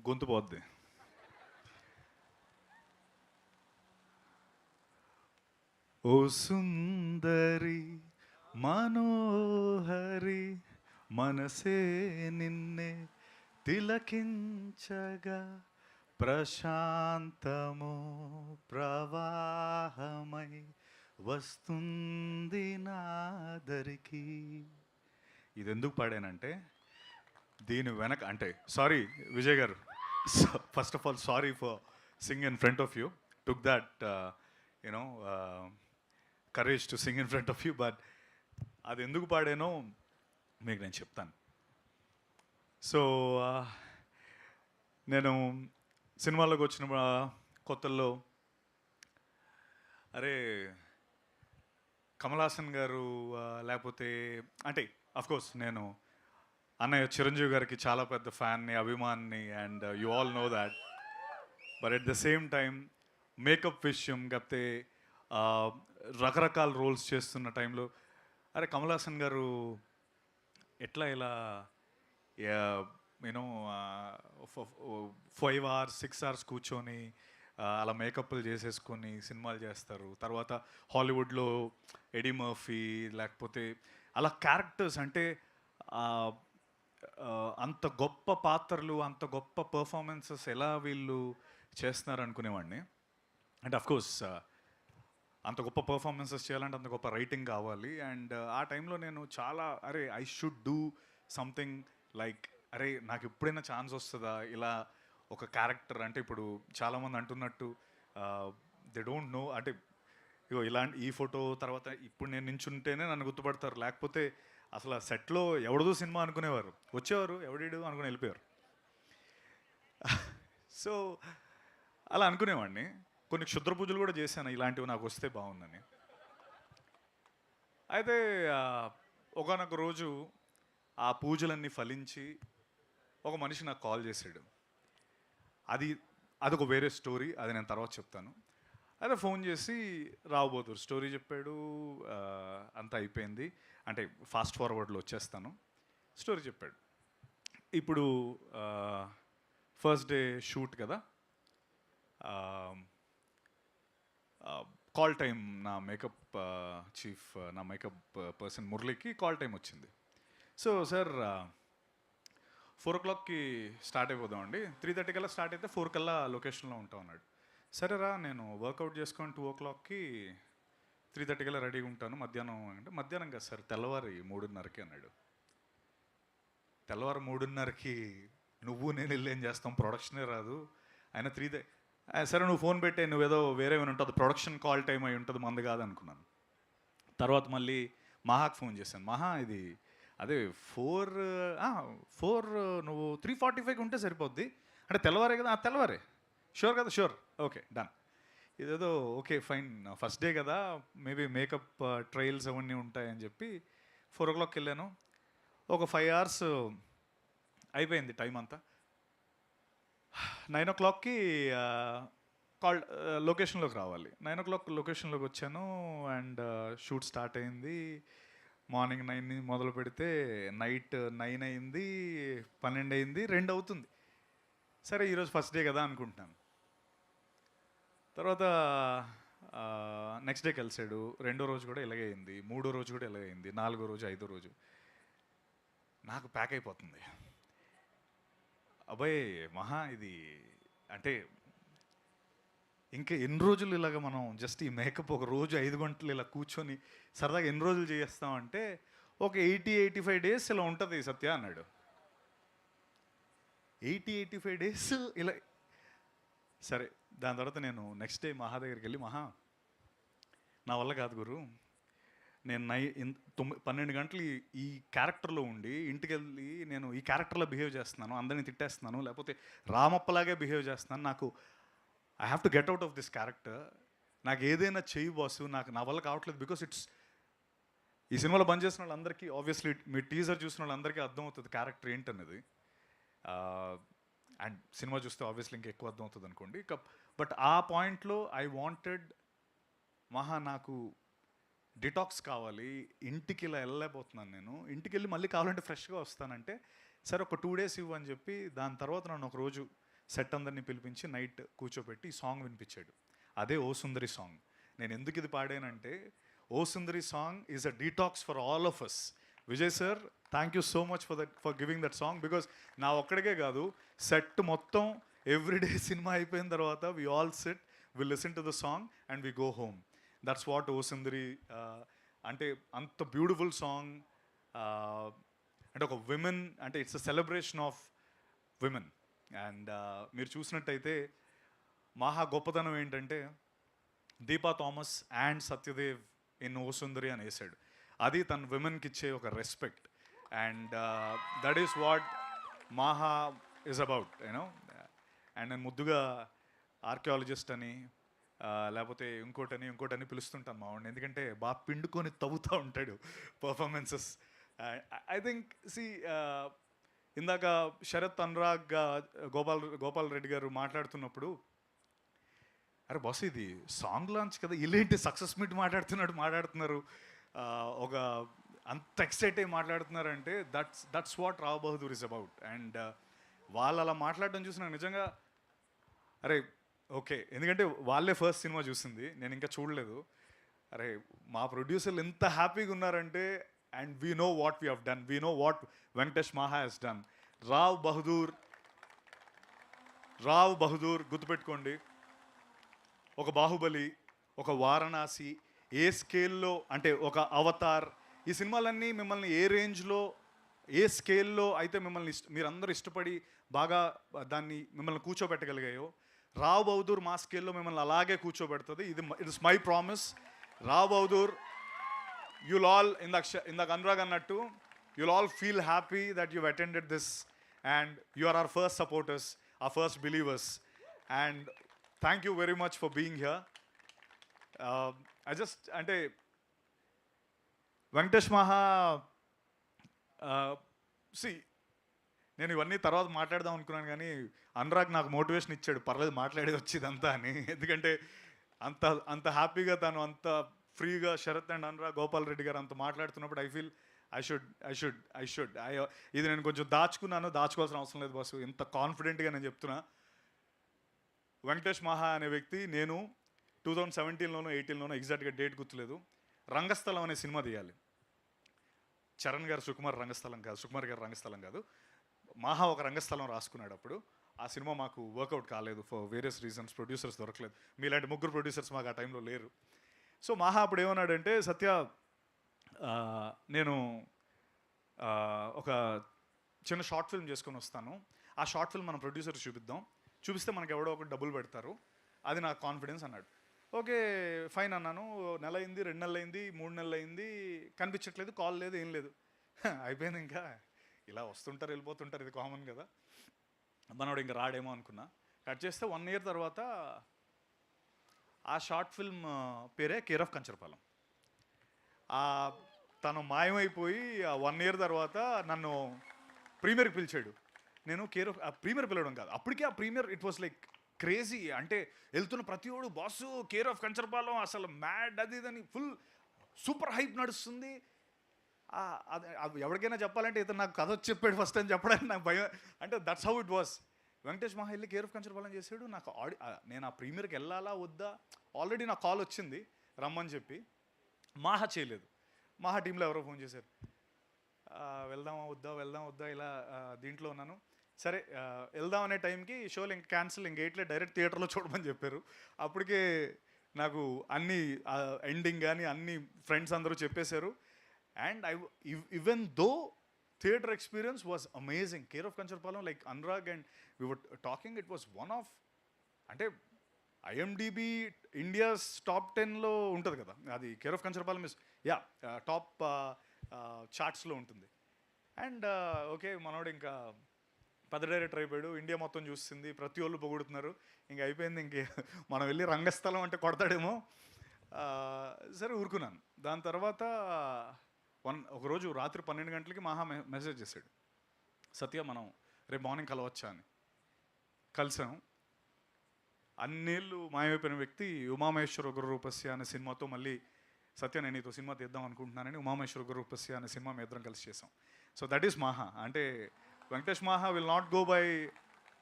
గొంతు పోద్ది. ఓ సుందరి మనోహరి మనసే నిన్నే తిలకించగా ప్రశాంతము ప్రవాహమై వస్తుంది నాదరికి. ఇది ఎందుకు పాడానంటే దీని వెనక అంటే సారీ విజయ్ గారు, first of all sorry for Singh in front of you, took that you know courage to sing in front of you, but అది ఎందుకు పాడానో మీకు నేను చెప్తాను. సో నేను సినిమాలోకి వచ్చిన కొత్తల్లో అరే కమల్ హాసన్ గారు లేకపోతే అంటే అఫ్కోర్స్ నేను అన్నయ్య చిరంజీవి గారికి చాలా పెద్ద ఫ్యాన్ని, అభిమాన్ని, and you all know that. But at the same time makeup విషయం కాకపోతే రకరకాల రోల్స్ చేస్తున్న టైంలో అరే కమల్ హాసన్ గారు ఎట్లా ఇలా యూనో 5 hours 6 hours కూర్చొని అలా మేకప్లు చేసేసుకొని సినిమాలు చేస్తారు. తర్వాత హాలీవుడ్లో ఎడీ మర్ఫీ లేకపోతే అలా క్యారెక్టర్స్ అంటే అంత గొప్ప పాత్రలు అంత గొప్ప పర్ఫార్మెన్సెస్ ఎలా వీళ్ళు చేస్తున్నారు అనుకునేవాడిని. అండ్ అఫ్కోర్స్ అంత గొప్ప పర్ఫార్మెన్సెస్ చేయాలంటే అంత గొప్ప రైటింగ్ కావాలి. అండ్ ఆ టైంలో నేను చాలా అరే I should do something like అరే నాకు ఎప్పుడైనా ఛాన్స్ వస్తుందా ఇలా ఒక క్యారెక్టర్. అంటే ఇప్పుడు చాలామంది అంటున్నట్టు దే డోంట్ నో అంటే ఇగో ఇలాంటి ఈ ఫోటో తర్వాత ఇప్పుడు నేను నించుంటేనే నన్ను గుర్తుపడతారు, లేకపోతే అసలు సెట్లో ఎవడదో సినిమా అనుకునేవారు, వచ్చేవారు ఎవడీడు అనుకుని వెళ్ళిపోయారు. సో అలా అనుకునేవాడిని. కొన్ని క్షుద్ర పూజలు కూడా చేశాను ఇలాంటివి నాకు వస్తే బాగుందని. అయితే ఒకానొక రోజు ఆ పూజలన్నీ ఫలించి ఒక మనిషి నాకు కాల్ చేశాడు. అదొక వేరే స్టోరీ, అది నేను తర్వాత చెప్తాను. అయితే ఫోన్ చేసి రాబోతురు స్టోరీ చెప్పాడు, అంతా అయిపోయింది అంటే ఫాస్ట్ ఫార్వర్డ్లో వచ్చేస్తాను. స్టోరీ చెప్పాడు. ఇప్పుడు ఫస్ట్ డే షూట్ కదా, కాల్ టైం నా మేకప్ చీఫ్ నా మేకప్ పర్సన్ మురళికి కాల్ టైం వచ్చింది. సో సార్ 4 o'clockకి స్టార్ట్ అయిపోదామండి, 3:30 కల్లా స్టార్ట్ అయితే 4 కల్లా లొకేషన్లో ఉంటాం అన్నాడు. సరేరా నేను వర్కౌట్ చేసుకొని 2 o'clockకి 3:30 కల్లా రెడీగా ఉంటాను మధ్యాహ్నం అంటే, మధ్యాహ్నం కదా సార్ తెల్లవారి 3:30కి అన్నాడు. తెల్లవారు 3:30కి నువ్వు నేను వెళ్ళి ఏం చేస్తాం, ప్రొడక్షనే రాదు. ఆయన 3 సరే నువ్వు ఫోన్ పెట్టే, నువ్వేదో వేరే ఏమైనా ఉంటుంది ప్రొడక్షన్ కాల్ టైం అయి ఉంటుంది మంది కాదు అనుకున్నాను. తర్వాత మళ్ళీ మహాకి ఫోన్ చేశాను, మహా ఇది అదే 4 నువ్వు 3:45కి ఉంటే సరిపోద్ది అంటే తెల్లవారే కదా, తెల్లవారే షూర్ కదా, షూర్ ఓకే డన్. ఇదేదో ఓకే ఫైన్ ఫస్ట్ డే కదా మేబీ మేకప్ ట్రయల్స్ అవన్నీ ఉంటాయని చెప్పి 4 o'clockకి వెళ్ళాను. ఒక 5 hours అయిపోయింది టైం అంతా. 9 o'clockకి కాల్ లొకేషన్లోకి రావాలి. 9 o'clock లొకేషన్లోకి వచ్చాను అండ్ షూట్ స్టార్ట్ అయింది. మార్నింగ్ 9 మొదలు పెడితే నైట్ 9 అయింది, 12 అయింది, 2 అవుతుంది. సరే ఈరోజు ఫస్ట్ డే కదా అనుకుంటున్నాను. తర్వాత నెక్స్ట్ డే కలిసాడు, 2వ రోజు కూడా ఇలాగే అయింది, 3వ రోజు కూడా ఇలాగే అయింది, 4వ రోజు 5వ రోజు నాకు ప్యాక్ అయిపోతుంది. అబ్బాయి మహా ఇది అంటే ఇంకా ఎన్ని రోజులు ఇలాగ మనం జస్ట్ ఈ మేకప్ ఒక రోజు 5 గంటలు ఇలా కూర్చొని సరదాగా ఎన్ని రోజులు చేస్తామంటే ఒక 80-85 days ఇలా ఉంటుంది సత్య అన్నాడు. 80-85 days ఇలా. సరే దాని తర్వాత నేను నెక్స్ట్ డే మహా దగ్గరికి వెళ్ళి, మహా నా వల్ల కాదు గురు, నేను 12 గంటలు ఈ క్యారెక్టర్లో ఉండి ఇంటికి వెళ్ళి నేను ఈ క్యారెక్టర్లో బిహేవ్ చేస్తున్నాను, అందరినీ తిట్టేస్తున్నాను, లేకపోతే రామప్పలాగే బిహేవ్ చేస్తున్నాను, నాకు I have to get out of this character, నాకు ఏదైనా చెయ్యి బాసు, నాకు నా వల్ల కావట్లేదు. బికాస్ ఇట్స్ ఈ సినిమాలో బంద్ చేసిన వాళ్ళందరికీ ఆబ్వియస్లీ మీ టీజర్ చూసిన వాళ్ళందరికీ అర్థమవుతుంది క్యారెక్టర్ ఏంటనేది. అండ్ సినిమా చూస్తే ఆబ్వియస్లీ ఇంకా ఎక్కువ అర్థమవుతుంది అనుకోండి. బట్ ఆ పాయింట్లో ఐ వాంటెడ్ మహా నాకు డిటాక్స్ కావాలి, ఇంటికి ఇలా వెళ్ళలేకపోతున్నాను నేను, ఇంటికి వెళ్ళి మళ్ళీ కావాలంటే ఫ్రెష్గా వస్తానంటే సరే ఒక 2 days ఇవ్వని చెప్పి దాని తర్వాత నన్ను ఒక రోజు సెట్ అందరినీ పిలిపించి నైట్ కూర్చోబెట్టి ఈ సాంగ్ వినిపించాడు. అదే ఓ సుందరి సాంగ్. నేను ఎందుకు ఇది పాడానంటే, O Sundari song is a detox for all of us. Vijay sir, thank you so much for giving that song. Because నా ఒక్కడికే కాదు, సెట్ మొత్తం ఎవ్రీడే సినిమా అయిపోయిన తర్వాత we all sit, we listen to the song and we go home. That's what O Sundari అంటే. అంత beautiful song. అంటే ఒక విమెన్, అంటే it's a celebration of women. And మీరు చూసినట్టయితే మహా గొప్పతనం ఏంటంటే, దీపా థామస్ అండ్ సత్యదేవ్ ఇన్ ఓ సుందరి అని వేసాడు. అది తన విమెన్కి ఇచ్చే ఒక respect. And that is what Maha is about, you know. And నేను ముద్దుగా ఆర్కియాలజిస్ట్ అని లేకపోతే ఇంకోటని పిలుస్తుంటాను మా వాడిని, ఎందుకంటే బాగా పిండుకొని తవ్వుతూ ఉంటాడు పర్ఫార్మెన్సెస్. ఐ థింక్ ఇందాక శరత్, అనురాగ్, గోపాల్ రెడ్డి గారు మాట్లాడుతున్నప్పుడు, అరే బాస్ ఇది సాంగ్ లాంచ్ కదా, ఇలాంటి సక్సెస్ మీట్ మాట్లాడుతున్నారు, ఒక అంత ఎక్సైట్ అయ్యి మాట్లాడుతున్నారంటే that's what Rao Bahadur is about. And వాళ్ళు అలా మాట్లాడడం చూసి నాకు నిజంగా అరే ఓకే, ఎందుకంటే వాళ్ళే ఫస్ట్ సినిమా చూసింది, నేను ఇంకా చూడలేదు. అరే మా ప్రొడ్యూసర్లు ఎంత హ్యాపీగా ఉన్నారంటే, and we know what we have done, we know what Venkatesh మహా హెస్ డన్. రావ్ బహదూర్ గుర్తుపెట్టుకోండి. ఒక బాహుబలి, ఒక వారణాసి, ఏ స్కేల్లో అంటే ఒక అవతార్, ఈ సినిమాలన్నీ మిమ్మల్ని ఏ రేంజ్లో, ఏ స్కేల్లో అయితే మిమ్మల్ని మీరందరూ ఇష్టపడి బాగా దాన్ని మిమ్మల్ని కూర్చోబెట్టగలిగాయో, రావ్ బహదూర్ మా స్కేల్లో మిమ్మల్ని అలాగే కూర్చోబెడుతుంది. It is my promise. Rao Bahadur, you'll all, ఇందాక అనురాగ్ అన్నట్టు, you'll all feel happy that you've attended this and you are our first supporters, our first believers, and thank you very much for being here. అంటే వెంకటేష్ మహా, నేను ఇవన్నీ తర్వాత మాట్లాడదాం అనుకున్నాను, కానీ అనురాగ్ నాకు మోటివేషన్ ఇచ్చాడు, పర్లేదు మాట్లాడే వచ్చిందంతా అని. ఎందుకంటే అంత హ్యాపీగా తను అంత ఫ్రీగా శరత్ అండ్ అనురాగ్, గోపాల్ రెడ్డి గారు అంత మాట్లాడుతున్నప్పుడు ఐ ఫీల్ ఐ షుడ్ ఇది నేను కొంచెం దాచుకోవాల్సిన అవసరం లేదు బాసు, ఇంత కాన్ఫిడెంట్గా నేను చెప్తున్నా. వెంకటేష్ మహా అనే వ్యక్తి, నేను 2017లోనో 18లోనో ఎగ్జాక్ట్గా డేట్ గుర్తులేదు, రంగస్థలం అనే సినిమా తీయాలి. చరణ్ గారు సుకుమార్ గారు రంగస్థలం కాదు, మహా ఒక రంగస్థలం రాసుకున్నాడు. అప్పుడు ఆ సినిమా మాకు వర్కౌట్ కాలేదు ఫర్ వేరియస్ రీజన్స్, ప్రొడ్యూసర్స్ దొరకలేదు. మీలాంటి ముగ్గురు ప్రొడ్యూసర్స్ మాకు ఆ టైంలో లేరు. సో మహా అప్పుడు ఏమన్నాడంటే, సత్య నేను ఒక చిన్న షార్ట్ ఫిల్మ్ చేసుకొని వస్తాను, ఆ షార్ట్ ఫిల్మ్ మనం ప్రొడ్యూసర్స్ చూపిస్తే మనకు ఎవడో ఒక డబ్బులు పెడతారు, అది నాకు కాన్ఫిడెన్స్ అన్నాడు. ఓకే ఫైన్ అన్నాను. నెల అయింది, 2 నెలలు అయింది, 3 నెలలు అయింది, కనిపించట్లేదు, కాల్ లేదు, ఏం లేదు. అయిపోయింది, ఇంకా ఇలా వస్తుంటారు వెళ్ళిపోతుంటారు, ఇది కామన్ కదా, మనోడు ఇంకా రాడేమో అనుకున్నా. కట్ చేస్తే 1 year తర్వాత ఆ షార్ట్ ఫిల్మ్ పేరే కేర్ ఆఫ్ కంచరపాలెం. తను మాయమైపోయి ఆ 1 year తర్వాత నన్ను ప్రీమియర్కి పిలిచాడు. నేను ప్రీమియర్ పిలవడం కాదు, అప్పటికే ఆ premiere it was like crazy. అంటే వెళ్తున్న ప్రతి ఒడు బాసు కేర్ ఆఫ్ కంచరపాలెం అసలు మ్యాడ్, అది ఇదని ఫుల్ సూపర్ హైప్ నడుస్తుంది. ఎవరికైనా చెప్పాలంటే ఇతను నాకు కథ వచ్చి చెప్పాడు ఫస్ట్ అని చెప్పడానికి నాకు భయం. అంటే that's how it was. Venkatesh మహా వెళ్ళి కేర్ ఆఫ్ కంచరపాలెం చేశాడు. నాకు నేను ఆ ప్రీమియర్కి వెళ్ళాలా వద్దా, ఆల్రెడీ నాకు కాల్ వచ్చింది రమ్మని చెప్పి. మహా చేయలేదు. మహా టీంలో ఎవరో ఫోన్ చేశారు, వెళ్దామా వద్దా ఇలా దీంట్లో ఉన్నాను. సరే వెళ్దాం అనే టైంకి షోలు ఇంక క్యాన్సిల్, ఇంక ఎయిట్లే డైరెక్ట్ థియేటర్లో చూడమని చెప్పారు. అప్పటికే నాకు అన్ని ఎండింగ్ కానీ అన్ని ఫ్రెండ్స్ అందరూ చెప్పేశారు. And even though theatre experience was amazing. Care of Kancharapalem, like Anurag and we were talking, it was one of, అంటే ఐఎండిబి ఇండియాస్ టాప్ 10లో ఉంటుంది కదా అది. Care of Kancharapalem is top చార్ట్స్లో ఉంటుంది. అండ్ ఓకే మనోడు ఇంకా పెద్ద డైరెక్టర్ అయిపోయాడు, ఇండియా మొత్తం చూస్తుంది, ప్రతి ఒళ్ళు పొగుడుతున్నారు, ఇంక అయిపోయింది, ఇంక మనం వెళ్ళి రంగస్థలం అంటే కొడతాడేమో. సరే ఊరుకున్నాను. దాని తర్వాత ఒకరోజు రాత్రి 12 గంటలకి మహా మెసేజ్ చేశాడు, సత్య మనం రేపు మార్నింగ్ కలవచ్చా అని. కలిసాం. అన్నేళ్ళు మాయమైపోయిన వ్యక్తి ఉమామహేశ్వర ఉగ్రరూపస్య అనే సినిమాతో మళ్ళీ సత్య నేను నీతో సినిమా తీద్దాం అనుకుంటున్నానని ఉమామహేశ్వర ఉగ్రరూపస్య అనే సినిమా మేము ఇద్దరం కలిసి చేసాం. సో దట్ ఈస్ మహా. అంటే వెంకటేష్ మహా will not go by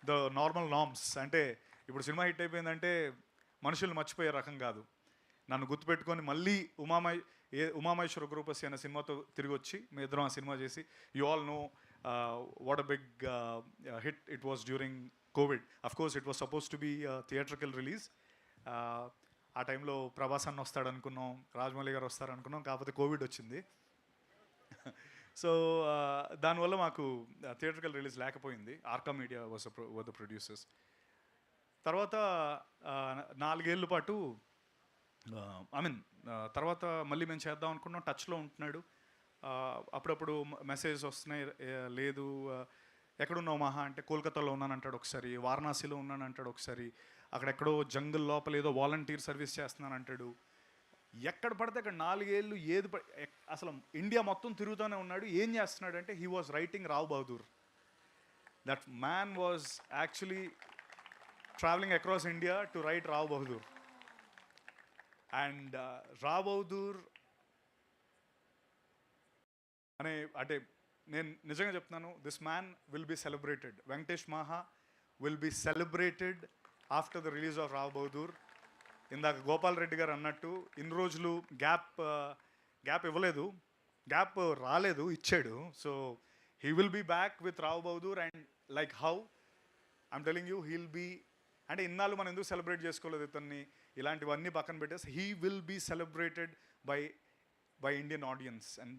the normal norms. అంటే ఇప్పుడు సినిమా హిట్ అయిపోయిందంటే మనుషులు మర్చిపోయే రకం కాదు. నన్ను గుర్తుపెట్టుకొని మళ్ళీ ఉమామహేశ్వర గ్రూపస్ అనే సినిమాతో తిరిగి వచ్చి మీ ఇద్దరం ఆ సినిమా చేసి, you all know what a big hit it was during covid. Of course it was suppose to be theatrical release. ఆ టైంలో ప్రభాస్ అన్న వస్తాడు అనుకున్నాం, రాజమౌళి గారు వస్తారు అనుకున్నాం, కాకపోతే కోవిడ్ వచ్చింది. సో దానివల్ల మాకు థియేట్రికల్ రిలీజ్ లేకపోయింది. Arka media was were the producers. తర్వాత 4 ఏళ్ళ పాటు తర్వాత మళ్ళీ మేము చేద్దాం అనుకున్నాం. టచ్లో ఉంటున్నాడు. అప్పుడప్పుడు మెసేజ్ వస్తున్నాయి, లేదు ఎక్కడున్నావు మహా అంటే కోల్కతాలో ఉన్నాను అంటాడు ఒకసారి, వారణాసిలో ఉన్నాను అంటాడు ఒకసారి, అక్కడెక్కడో జంగల్ లోపల ఏదో వాలంటీర్ సర్వీస్ చేస్తున్నాను అంటాడు. ఎక్కడ పడితే అక్కడ 4 ఏళ్ళు అసలు ఇండియా మొత్తం తిరుగుతూనే ఉన్నాడు. ఏం చేస్తున్నాడు అంటే he was writing Rao Bahadur. That man was actually travelling across India to write Rao Bahadur. And Rao Bahadur అంటే నేను నిజంగా చెప్తున్నాను, this man will be celebrated. Venkatesh Maha will be celebrated after the release of Rao Bahadur. ఇందాక గోపాల్ రెడ్డి గారు అన్నట్టు ఇన్ని రోజులు గ్యాప్ ఇవ్వలేదు, గ్యాప్ రాలేదు, ఇచ్చాడు. So he will be back with Rao Bahadur. And like how I'm telling you, he'll be, అంటే ఇన్నాళ్ళు మనం ఎందుకు సెలబ్రేట్ చేసుకోలేదు ఇతన్ని, ఇలాంటివన్నీ పక్కన పెట్టేసి he will be celebrated by Indian audience, and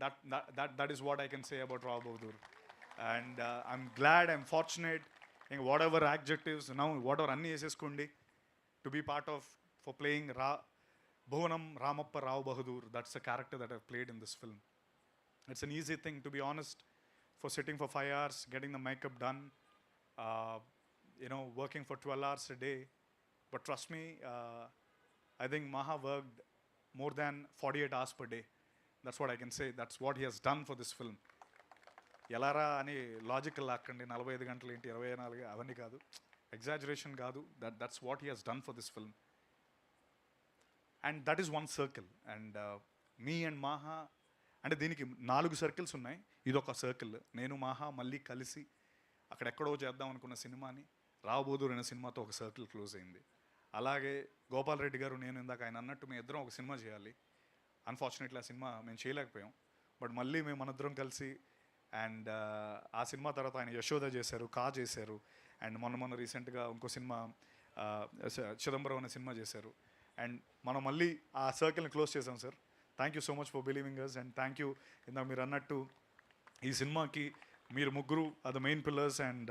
that is what I can say about Rao Bahadur. And I'm glad, I'm fortunate in whatever adjectives now, whatever anni eseskondi, to be part of, for playing Bhuvanam Ramappa Rao Bahadur. That's the character that I've played in this film. It's an easy thing, to be honest, for sitting for 5 hours, getting the makeup done, working for 12 hours a day. But trust me, I think Maha worked more than 48 hours per day. That's what I can say. That's what he has done for this film. ఎలారా అని logical లాక్కండి, 45 గంటలు ఏంటి, 24 అవన్నీ కాదు, exaggeration కాదు. That's what he has done for this film. And that is one circle. And me and Maha అంటే దీనికి 4 circles ఉన్నాయి, ఇదొక సర్కిల్. నేను మాహా మళ్ళీ కలిసి అక్కడెక్కడో చేద్దాం అనుకున్న సినిమాని రావ్ బహదూర్ అనే సినిమాతో ఒక సర్కిల్ క్లోజ్ అయింది. అలాగే గోపాల్ రెడ్డి గారు, నేను ఇందాక ఆయన అన్నట్టు మేము ఇద్దరం ఒక సినిమా చేయాలి. అన్ఫార్చునేట్లీ ఆ సినిమా మేము చేయలేకపోయాం. బట్ మళ్ళీ మేము మనిద్దరం కలిసి, అండ్ ఆ సినిమా తర్వాత ఆయన యశోద చేశారు, కా చేశారు, అండ్ మొన్న రీసెంట్గా ఇంకో సినిమా చిదంబరం అనే సినిమా చేశారు. అండ్ మనం మళ్ళీ ఆ సర్కిల్ని క్లోజ్ చేసాం sir. Thank you so much for believing us. And thank you, ఇందాక మీరు అన్నట్టు ఈ సినిమాకి మీరు ముగ్గురు are the main pillars. And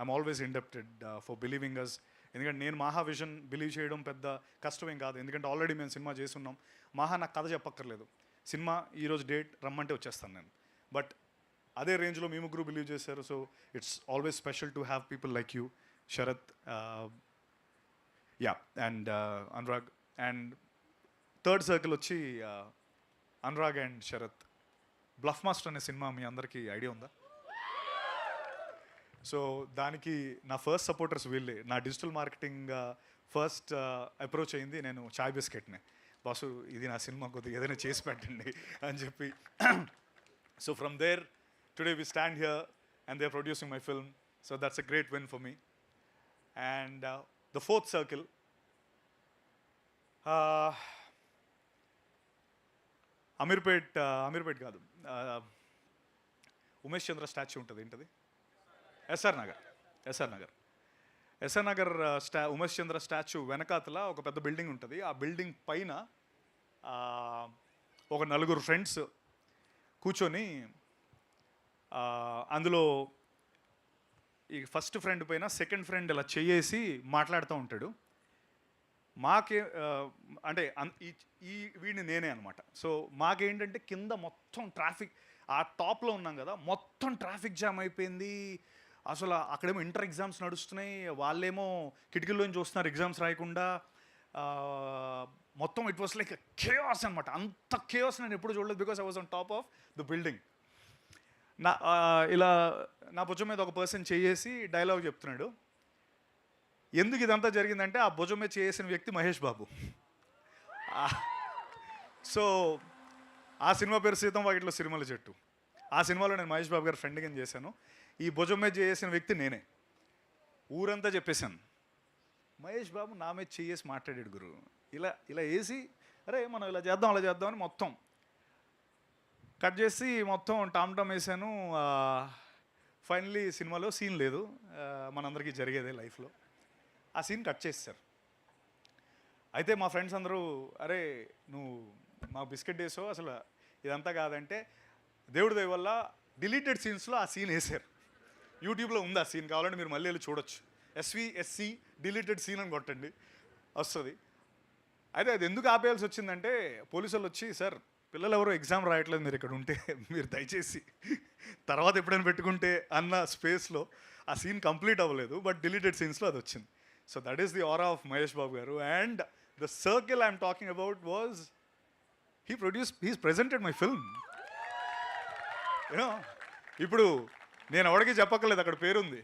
I'm always indebted for believing us. ఎందుకంటే నేను మాహా విజన్ బిలీవ్ చేయడం పెద్ద కష్టమేం కాదు, ఎందుకంటే ఆల్రెడీ మేము సినిమా చేస్తున్నాం. మాహా నాకు కథ చెప్పక్కర్లేదు, సినిమా ఈరోజు డేట్ రమ్మంటే వచ్చేస్తాను నేను. బట్ అదే రేంజ్లో మీ ముగ్గురు బిలీవ్ చేశారు. So it's always special to have people like you, Sharath, and Anurag. And third circle వచ్చి Anurag and Sharath. Bluff master అనే సినిమా మీ అందరికీ ఐడియా ఉందా? సో దానికి నా ఫస్ట్ సపోర్టర్స్ వీళ్ళే. నా డిజిటల్ మార్కెటింగ్ ఫస్ట్ అప్రోచ్ అయింది నేను చాయ్ బిస్కెట్ని. బాసు ఇది నా సినిమా కొద్దిగా ఏదైనా చేసి పెట్టండి అని చెప్పి. So from there today we stand here and they are producing my film. So that's a great win for me. And the fourth circle, Ameerpet కాదు, ఉమేష్ చంద్ర స్టాచ్యూ ఉంటుంది, ఏంటది, ఎస్ఆర్ నగర్ ఉమేష్ చంద్ర స్టాచ్యూ వెనకాతల ఒక పెద్ద బిల్డింగ్ ఉంటుంది. ఆ బిల్డింగ్ పైన ఒక 4 ఫ్రెండ్స్ కూర్చొని, అందులో ఈ ఫస్ట్ ఫ్రెండ్ పైన సెకండ్ ఫ్రెండ్ ఇలా చేసి మాట్లాడుతూ ఉంటాడు. అంటే వీడిని నేనే అనమాట. సో మాకేంటంటే కింద మొత్తం ట్రాఫిక్, ఆ టాప్లో ఉన్నాం కదా, మొత్తం ట్రాఫిక్ జామ్ అయిపోయింది. అసలు అక్కడేమో ఇంటర్ ఎగ్జామ్స్ నడుస్తున్నాయి, వాళ్ళేమో కిటికీల్లోంచి చూస్తున్నారు ఎగ్జామ్స్ రాయకుండా. మొత్తం ఇట్ వాస్ లైక్ కేయాస్ అనమాట. అంత కేయాస్ నేను ఎప్పుడు చూడలేదు, because I was on top of the building. ఇలా నా భుజం మీద ఒక పర్సన్ చేసి డైలాగ్ చెప్తున్నాడు. ఎందుకు ఇదంతా జరిగిందంటే ఆ భుజం మీద చేసిన వ్యక్తి మహేష్ బాబు. సో ఆ సినిమా పేరు సీతం వాకిట్లో సిరిమల చెట్టు. ఆ సినిమాలో నేను మహేష్ బాబు గారు ఫ్రెండ్గా చేశాను. ఈ భుజం మీద చేసిన వ్యక్తి నేనే. ఊరంతా చెప్పేశాను, మహేష్ బాబు నా మీద చేసి మాట్లాడాడు గురు, ఇలా ఇలా వేసి అరే మనం ఇలా చేద్దాం అలా చేద్దాం అని మొత్తం కట్ చేసి మొత్తం టామ్ వేసాను. ఫైనలీ సినిమాలో సీన్ లేదు, మనందరికీ జరిగేదే లైఫ్లో. ఆ సీన్ కట్ చేసేసారు. అయితే మా ఫ్రెండ్స్ అందరూ అరే నువ్వు మా బిస్కెట్ వేసో అసలు ఇదంతా కాదంటే, దేవుడి దయ వల్ల డిలీటెడ్ సీన్స్లో ఆ సీన్ వేసారు. యూట్యూబ్లో ఉంది ఆ సీన్, కావాలంటే మీరు మళ్ళీ వెళ్ళి చూడొచ్చు. SVSC డిలీటెడ్ సీన్ అని కొట్టండి వస్తుంది. అయితే అది ఎందుకు ఆపేయాల్సి వచ్చిందంటే, పోలీసు వాళ్ళు వచ్చి సార్ పిల్లలు ఎవరో ఎగ్జామ్ రాయట్లేదు, మీరు ఇక్కడ ఉంటే మీరు దయచేసి తర్వాత ఎప్పుడైనా పెట్టుకుంటే అన్న స్పేస్లో ఆ సీన్ కంప్లీట్ అవ్వలేదు, బట్ డిలీటెడ్ సీన్స్లో అది వచ్చింది. So that is the aura of Mahesh Babu garu. And the circle I'm talking about was he's presented my film. You know ఇప్పుడు నేను ఎవరికి చెప్పక్కర్లేదు, అక్కడ పేరుంది.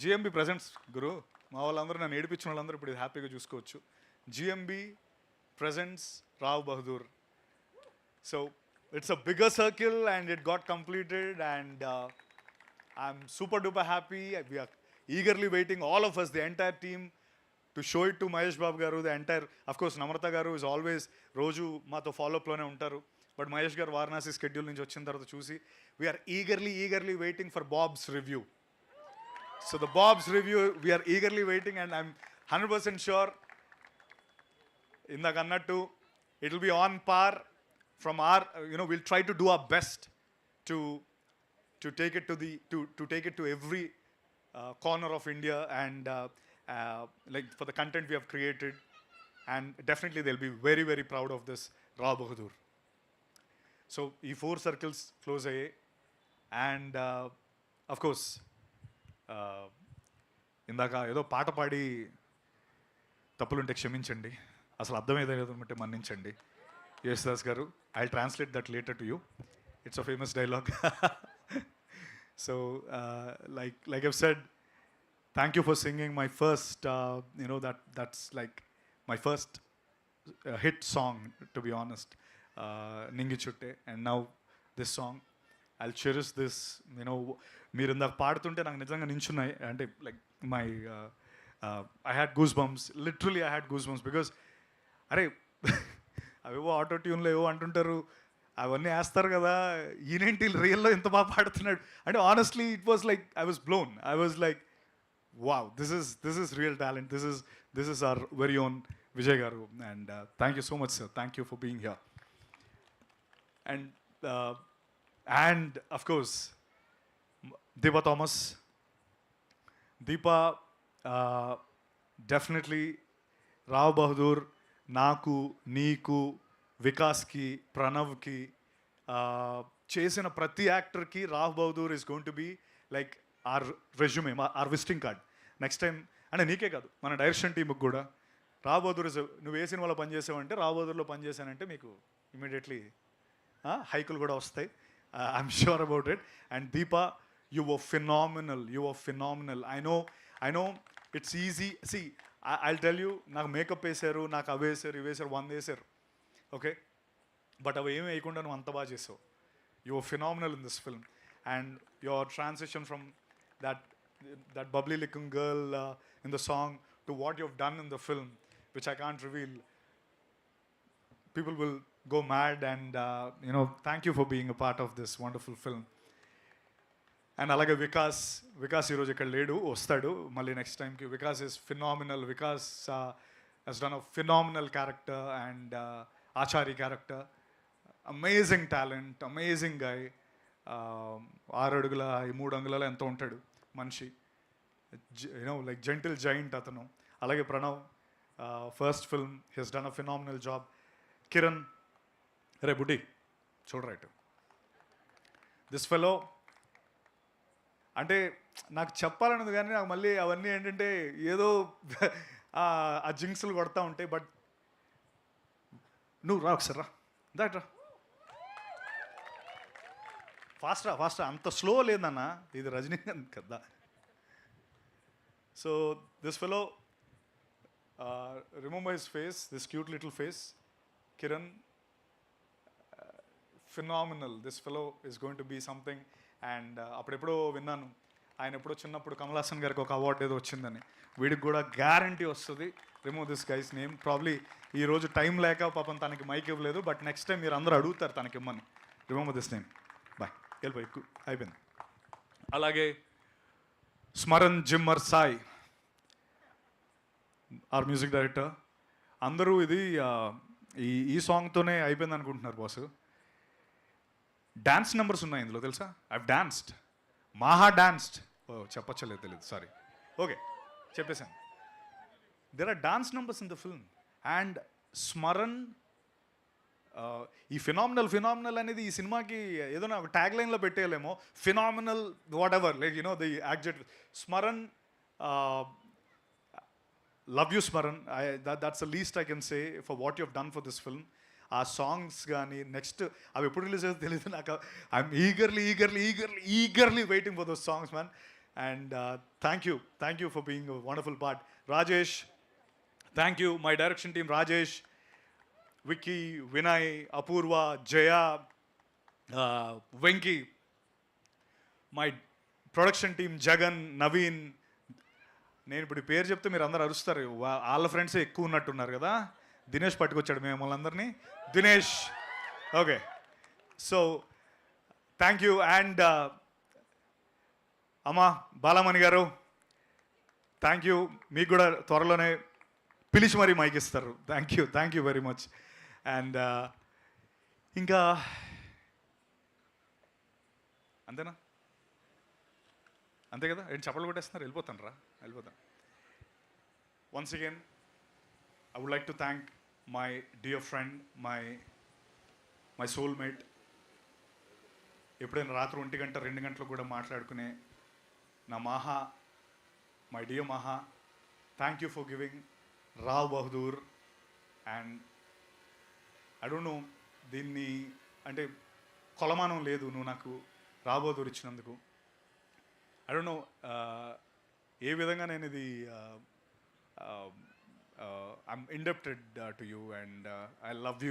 GMB ప్రెజెంట్స్ గురు, మా వాళ్ళందరూ నన్ను ఏడిపించిన వాళ్ళందరూ ఇప్పుడు హ్యాపీగా చూసుకోవచ్చు. GMB presents Rao Bahadur. So it's a bigger circle and it got completed and I'm super duper happy. We are eagerly waiting, all of us, the entire team, to show it to Mahesh Babu garu. The entire, of course, Namrata garu is always రోజు మాతో ఫాలోఅప్లోనే ఉంటారు. But Mahesh గారు Varanasi schedule నుంచి వచ్చిన తర్వాత చూసి we're eagerly waiting for Bob's review. So the Bob's review we're eagerly waiting and I'm 100% sure ఇందాక అన్నట్టు it will be on par from our will try to do our best to take it to every corner of India and like for the content we have created, and definitely they'll be very very proud of this Raw Bahadur. So ee 4 circles close ayye and of course ఇందాక ఏదో పాట పాడి తప్పులుంటే క్షమించండి, అసలు అర్థమయ్యేది అంటే మన్నించండి. యేసుదాస్ గారు, I will translate that later to you. It's a famous dialogue. So like I've said, thank you for singing my first that's like my first hit song, to be honest, Ningi Chutte, and now this song I'll cherish this. మీరు ఇందాక పాడుతుంటే నాకు నిజంగా నించున్నాయి అంటే like my I had goosebumps, literally I had goosebumps because అరే అవేవో auto ట్యూన్లో ఏవో అంటుంటారు, అవన్నీ వేస్తారు కదా, ఈయనేంటి రియల్లో ఎంత బాగా పాడుతున్నాడు అంటే honestly it was like I was blown. I was like wow, this is real talent, this is our very own Vijay garu. And thank you so much sir, thank you for being here. And of course Deepa Thomas. Deepa definitely Rao Bahadur నాకు, నీకు, వికాస్కి, ప్రణవ్కి, చేసిన ప్రతి యాక్టర్కి Rao Bahadur is going to be like our resume, our visiting card next time. అంటే నీకే కాదు, మన డైరెక్షన్ టీంకి కూడా రావ్ బహదూర్ ఇస్, నువ్వు ఏ సినిమాలో పనిచేసావంటే రావ్ బహదూర్లో పనిచేశానంటే మీకు ఇమీడియట్లీ హైకులు కూడా వస్తాయి. I'm sure about it. And Deepa, you were phenomenal. I know it's easy. See I'll tell you, నాకు మేకప్ వేసారు, నాకు అవి వేసారు, ఇవి వేసారు, 100 వేసారు, ఓకే, బట్ అవి ఏమి వేయకుండా నువ్వు అంత బాగా చేసావు. You are phenomenal in this film and your transition from that bubbly looking girl in the song to what you have done in the film, which I can't reveal. People will go mad and thank you for being a part of this wonderful film. And అలాగే వికాస్ ఈరోజు ఇక్కడ లేడు, వస్తాడు మళ్ళీ next టైంకి. Vikas is phenomenal. Vikas has done a phenomenal character and Achari character. Amazing talent, amazing guy. 6 అడుగుల 3 అంగుళాల ఎంత ఉంటాడు మనిషి, లైక్ జెంటిల్ జైంట్ అతను. అలాగే Pranav, first film, he's done a phenomenal job. Kiran, రే బుడ్డి చూడరైట్, దిస్ ఫెలో అంటే నాకు చెప్పాలన్నది కానీ నాకు మళ్ళీ అవన్నీ ఏంటంటే ఏదో ఆ జింక్స్లు కొడతా ఉంటాయి. బట్ నువ్వు రా ఒకసారి, రా దాట్రా, ఫాస్ట్ అంత స్లో లేదన్నా, ఇది రజనీకాంత్ కదా. So this fellow, remember his face, this cute little face, Kiran, phenomenal. This fellow is going to be something. And అప్పుడెప్పుడో విన్నాను ఆయన ఎప్పుడో చిన్నప్పుడు కమల్ హాసన్ గారికి ఒక అవార్డు ఏదో వచ్చిందని. వీడికి కూడా గ్యారంటీ వస్తుంది. Remove this guys name. Probably ఈరోజు టైం లేక పాపం తనకి మైక్ ఇవ్వలేదు, బట్ నెక్స్ట్ టైం మీరు అందరూ అడుగుతారు తనకి ఇమ్మని. Remove this name. బాయ్, వెళ్ళిపోయి ఎక్కువ అయిపోయింది. అలాగే Smaran Zimmer Sai, our music director. అందరూ ఇది ఈ సాంగ్తోనే అయిపోయింది అనుకుంటున్నారు బాస్. డాన్స్ నెంబర్స్ ఉన్నాయి ఇందులో తెలుసా? I've danced, Maha danced. ఓ చెప్పచ్చలేదు, తెలియదు, సారీ. ఓకే, చెప్పేశాను. There are dance numbers in the film. And Smaran ఈ ఫినామినల్ అనేది ఈ సినిమాకి ఏదైనా ఒక ట్యాగ్ లైన్లో పెట్టేయలేమో. Phenomenal whatever, like you know the adjective. Smaran, love you Smaran. That's the least I can say for what you have done for this film. ఆ songs కానీ నెక్స్ట్ అవి ఎప్పుడు రిలీజ్ అవుతుందో తెలియదు నాకు. I'm eagerly waiting for those songs man. And thank you for being wonderful part. Rajesh, thank you. My direction team Rajesh, Vicky, Vinay, Apoorva, Jaya, Venky. My production team Jagan, Naveen. నేను ఇప్పుడు పేరు చెప్తే మీరు అందరు అరుస్తారు, వాళ్ళ ఫ్రెండ్సే ఎక్కువ ఉన్నట్టున్నారు కదా. దినేష్ పట్టుకొచ్చాడు మిమ్మల్ని అందరినీ. Dinesh, okay. So thank you. And అమ్మా బాలమణి గారు, థ్యాంక్ యూ. మీకు కూడా త్వరలోనే పిలిచి మరీ మైక్ ఇస్తారు. Thank you very much. And ఇంకా అంతేనా? అంతే కదా? ఏంటి చప్పలు కొట్టేస్తున్నారు? వెళ్ళిపోతాను. Once again I would like to thank my dear friend, my soulmate. ఎప్పుడైనా రాత్రి 1 గంట 2 గంటలు కూడా మాట్లాడుకునే నా Maha, my dear Maha. Thank you for giving Rao Bahadur. And I don't know, దీన్ని అంటే కొలమానం లేదు నువ్వు నాకు రావ్ బహదూర్ ఇచ్చినందుకు. ఐ డోంట్ నో ఏ విధంగా నేను ఇది I'm indebted to you, and I love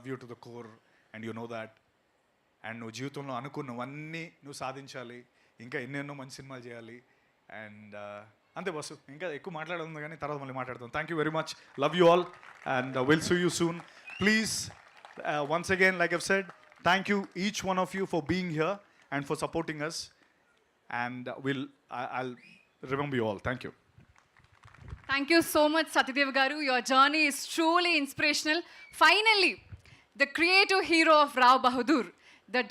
you to the core, and you know that. And నువ్వు జీవితంలో అనుకున్నవన్నీ నువ్వు సాధించాలి, ఇంకా ఎన్నెన్నో మంచి సినిమాలు చేయాలి. అండ్ అంతే బస్సు, ఇంకా ఎక్కువ మాట్లాడదు కానీ తర్వాత మళ్ళీ మాట్లాడతాం. Thank you very much. Love you all and will see you soon. Please, once again, like I've said, thank you each one of you for being here and for supporting us, and I'll remember you all. Thank you. Thank you so much, Satyadev Garu. Your journey is truly inspirational. Finally, the creative hero of Rao Bahadur, the